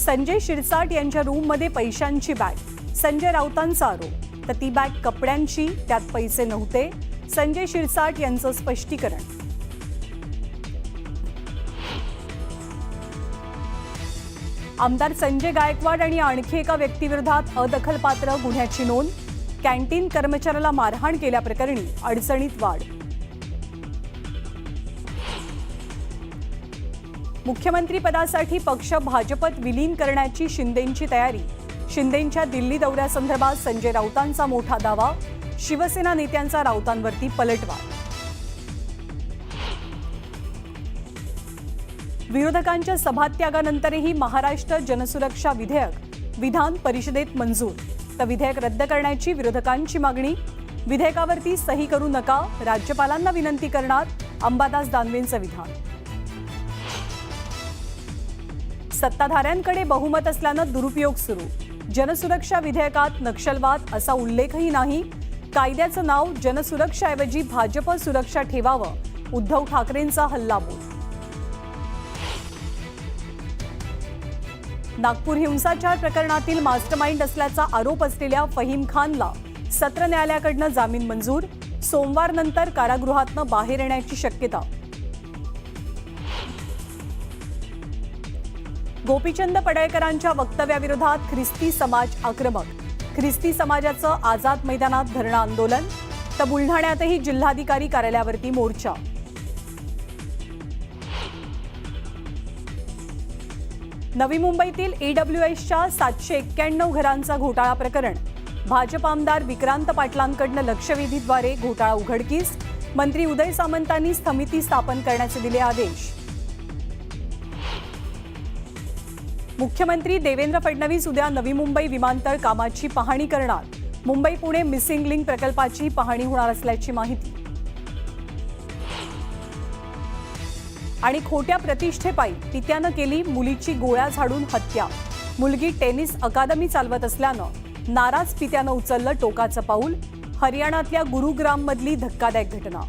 संजय शिरसाट यांच्या रूममध्ये पैशांची बॅग, संजय राऊतांचा आरोप. तर ती बॅग कपड्यांची, त्यात पैसे नव्हते. संजय शिरसाट यांचं स्पष्टीकरण. आमदार संजय गायकवाड आणि आणखी एका व्यक्तीविरोधात अदखलपात्र गुन्ह्याची नोंद. कॅन्टीन कर्मचाऱ्याला मारहाण केल्याप्रकरणी अडचणीत वाढ. मुख्यमंत्री पदासाठी पक्ष भाजपत विलीन करण्याची शिंदेंची तयारी. शिंदेंच्या दिल्ली दौऱ्यासंदर्भात संजय राऊतांचा मोठा दावा. शिवसेना नेत्यांचा राऊतांवरती पलटवार. विरोधकांच्या सभात्यागानंतरही महाराष्ट्र जनसुरक्षा विधेयक विधान परिषदेत मंजूर. तर विधेयक रद्द करण्याची विरोधकांची मागणी. विधेयकावरती सही करू नका, राज्यपालांना विनंती करणार, अंबादास दानवेंचं विधान. सत्ताधाऱ्यांकडे बहुमत असल्यानं दुरुपयोग सुरू. जनसुरक्षा विधेयकात नक्षलवाद असा उल्लेखही नाही. कायद्याचं नाव जनसुरक्षाऐवजी भाजप सुरक्षा ठेवावं, उद्धव ठाकरेंचा हल्लाबोल. नागपूर हिंसाचार प्रकरणातील मास्टरमाइंड असल्याचा आरोप असलेल्या फहीम खानला सत्र न्यायालयाकडनं जामीन मंजूर. सोमवारनंतर कारागृहातनं बाहेर येण्याची शक्यता. गोपीचंद पडळकरांच्या वक्तव्याविरोधात ख्रिस्ती समाज आक्रमक. ख्रिस्ती समाजाचं आझाद मैदानात धरणं आंदोलन. तर बुलढाण्यातही जिल्हाधिकारी कार्यालयावरती मोर्चा. नवी मुंबईतील EWSच्या 791 घरांचा घोटाळा प्रकरण. भाजप आमदार विक्रांत पाटलांकडनं लक्षवेधीद्वारे घोटाळा उघडकीस. मंत्री उदय सामंतांनी समिती स्थापन करण्याचे दिले आदेश. मुख्यमंत्री देवेंद्र फडणवीस उद्या नवी मुंबई विमानतळ कामाची पाहणी करणार. मुंबई पुणे मिसिंग लिंक प्रकल्पाची पाहणी होणार असल्याची माहिती. आणि खोट्या प्रतिष्ठेपायी पित्यानं केली मुलीची गोळ्या झाडून हत्या. मुलगी टेनिस अकादमी चालवत असल्यानं नाराज पित्यानं उचललं टोकाचं पाऊल. हरियाणातल्या गुरुग्राममधली धक्कादायक घटना.